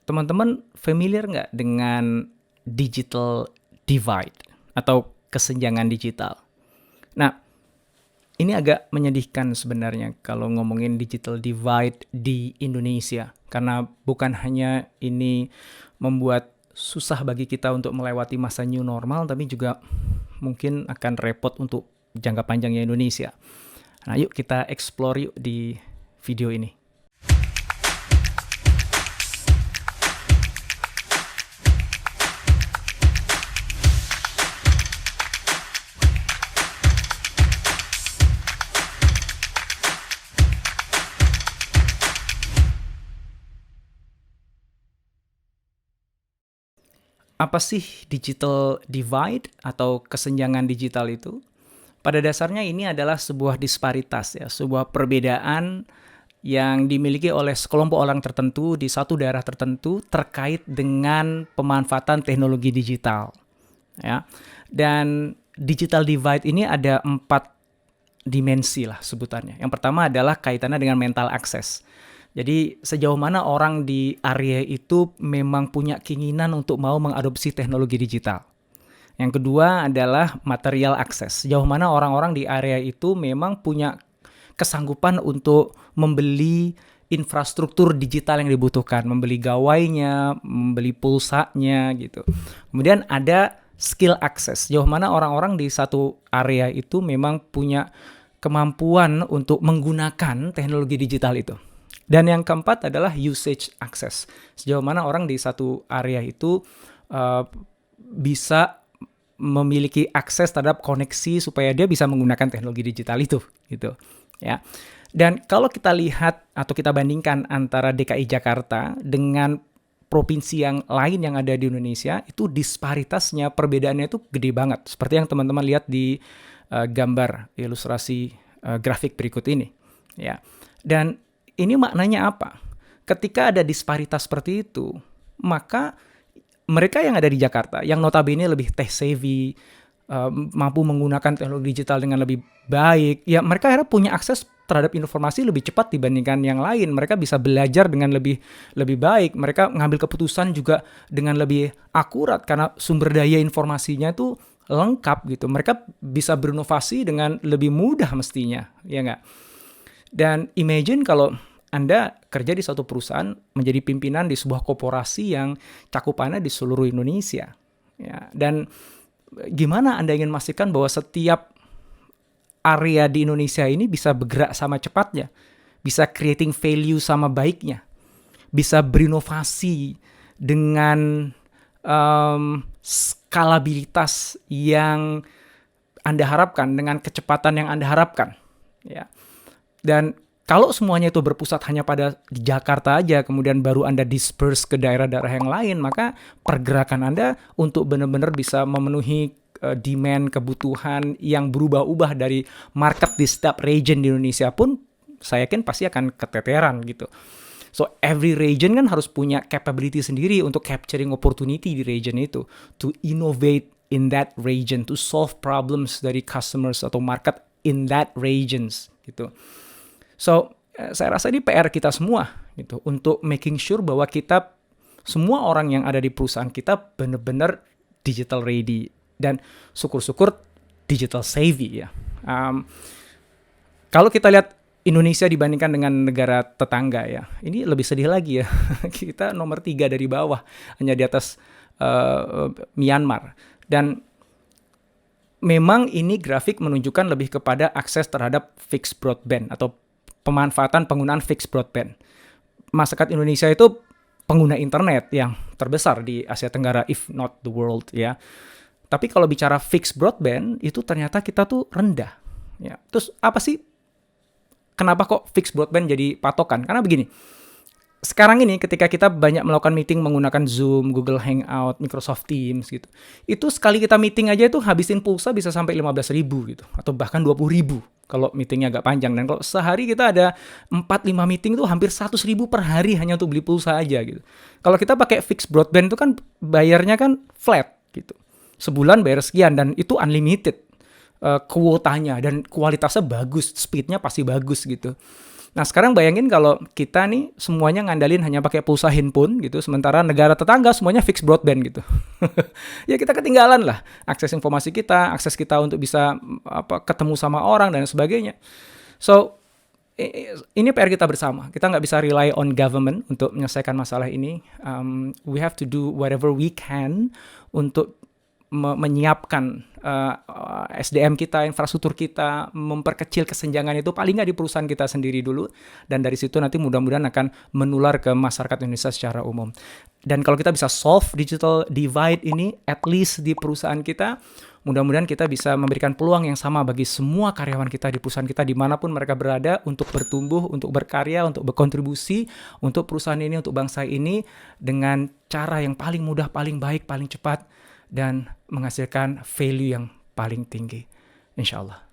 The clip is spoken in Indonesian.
Teman-teman familiar nggak dengan digital divide atau kesenjangan digital? Nah, ini agak menyedihkan sebenarnya kalau ngomongin digital divide di Indonesia. Karena bukan hanya ini membuat susah bagi kita untuk melewati masa new normal, tapi juga mungkin akan repot untuk jangka panjangnya Indonesia. Nah, yuk kita explore yuk di video ini. Apa sih digital divide atau kesenjangan digital itu? Pada dasarnya ini adalah sebuah disparitas ya, sebuah perbedaan yang dimiliki oleh sekelompok orang tertentu di satu daerah tertentu terkait dengan pemanfaatan teknologi digital. Ya. Dan digital divide ini ada 4 dimensi lah sebutannya. Yang pertama adalah kaitannya dengan mental access. Jadi sejauh mana orang di area itu memang punya keinginan untuk mau mengadopsi teknologi digital. Yang kedua adalah material access. Sejauh mana orang-orang di area itu memang punya kesanggupan untuk membeli infrastruktur digital yang dibutuhkan, membeli gawainya, membeli pulsanya gitu. Kemudian ada skill access. Sejauh mana orang-orang di satu area itu memang punya kemampuan untuk menggunakan teknologi digital itu. Dan yang keempat adalah usage access. Sejauh mana orang di satu area itu bisa memiliki akses terhadap koneksi supaya dia bisa menggunakan teknologi digital itu, gitu. Ya. Dan kalau kita lihat atau kita bandingkan antara DKI Jakarta dengan provinsi yang lain yang ada di Indonesia, itu disparitasnya, perbedaannya itu gede banget. Seperti yang teman-teman lihat di gambar ilustrasi grafik berikut ini. Ya. Dan ini maknanya apa? Ketika ada disparitas seperti itu, maka mereka yang ada di Jakarta, yang notabene lebih tech savvy, mampu menggunakan teknologi digital dengan lebih baik, ya mereka akhirnya punya akses terhadap informasi lebih cepat dibandingkan yang lain. Mereka bisa belajar dengan lebih baik. Mereka ngambil keputusan juga dengan lebih akurat karena sumber daya informasinya itu lengkap gitu. Mereka bisa berinovasi dengan lebih mudah mestinya, ya nggak? Dan imagine kalau Anda kerja di suatu perusahaan menjadi pimpinan di sebuah korporasi yang cakupannya di seluruh Indonesia. Ya, dan gimana Anda ingin memastikan bahwa setiap area di Indonesia ini bisa bergerak sama cepatnya, bisa creating value sama baiknya, bisa berinovasi dengan skalabilitas yang Anda harapkan, dengan kecepatan yang Anda harapkan. Ya. Dan kalau semuanya itu berpusat hanya pada di Jakarta aja, kemudian baru Anda disperse ke daerah-daerah yang lain, maka pergerakan Anda untuk benar-benar bisa memenuhi demand, kebutuhan yang berubah-ubah dari market di setiap region di Indonesia pun, saya yakin pasti akan keteteran gitu. So every region kan harus punya capability sendiri untuk capturing opportunity di region itu, to innovate in that region, to solve problems dari customers atau market in that regions gitu. So, saya rasa ini PR kita semua gitu untuk making sure bahwa kita semua orang yang ada di perusahaan kita benar-benar digital ready dan syukur-syukur digital savvy ya. Kalau kita lihat Indonesia dibandingkan dengan negara tetangga ya, ini lebih sedih lagi ya. Kita nomor 3 dari bawah, hanya di atas Myanmar. Dan memang ini grafik menunjukkan lebih kepada akses terhadap fixed broadband atau pemanfaatan penggunaan fixed broadband. Masyarakat Indonesia itu pengguna internet yang terbesar di Asia Tenggara, if not the world ya. Tapi kalau bicara fixed broadband itu ternyata kita tuh rendah. Ya. Terus apa sih? Kenapa kok fixed broadband jadi patokan? Karena begini. Sekarang ini ketika kita banyak melakukan meeting menggunakan Zoom, Google Hangout, Microsoft Teams gitu. Itu sekali kita meeting aja itu habisin pulsa bisa sampai 15.000 gitu. Atau bahkan 20.000 kalau meetingnya agak panjang. Dan kalau sehari kita ada 4-5 meeting itu hampir 100.000 per hari hanya untuk beli pulsa aja gitu. Kalau kita pakai fixed broadband itu kan bayarnya kan flat gitu. Sebulan bayar sekian dan itu unlimited kuotanya dan kualitasnya bagus, speednya pasti bagus gitu. Nah, sekarang bayangin kalau kita nih semuanya ngandalin hanya pakai pulsa handphone gitu, sementara negara tetangga semuanya fix broadband gitu. Ya kita ketinggalan lah akses informasi kita, akses kita untuk bisa ketemu sama orang dan sebagainya. So, ini PR kita bersama. Kita nggak bisa rely on government untuk menyelesaikan masalah ini. We have to do whatever we can untuk menyiapkan SDM kita, infrastruktur kita, memperkecil kesenjangan itu paling nggak di perusahaan kita sendiri dulu, dan dari situ nanti mudah-mudahan akan menular ke masyarakat Indonesia secara umum. Dan kalau kita bisa solve digital divide ini, at least di perusahaan kita, mudah-mudahan kita bisa memberikan peluang yang sama bagi semua karyawan kita di perusahaan kita dimanapun mereka berada untuk bertumbuh, untuk berkarya, untuk berkontribusi untuk perusahaan ini, untuk bangsa ini dengan cara yang paling mudah, paling baik, paling cepat, dan menghasilkan value yang paling tinggi, insya Allah.